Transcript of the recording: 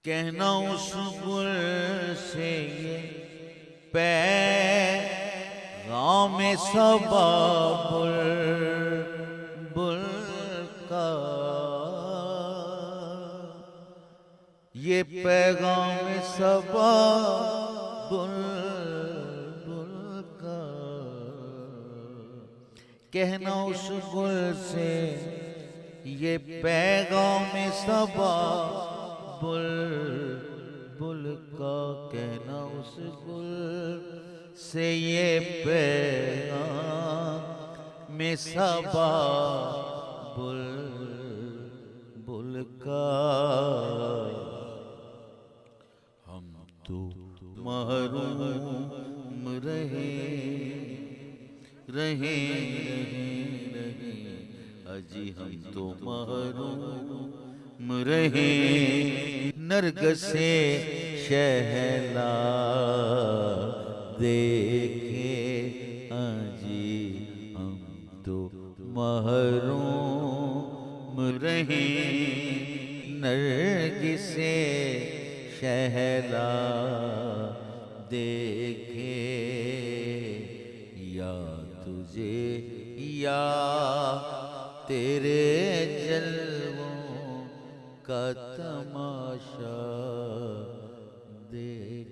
कहना उस गुल से ये पैगाम सबा बुलबुल का, ये पैगाम सबा बुलबुल का। कहना उस गुल से ये पैगाम सबा बुलबुल का, कहना उस गुल से ये पैगाम सबा बुलबुल का। हम तो महरूम रहे रहे रहे, अजी हम तो महरूम रहे नरगसे शहला देखे। अजी हम तो महरूम रहे नरगिसे शहला देखे। या तुझे या तेरे जलवों का तमाशा देख।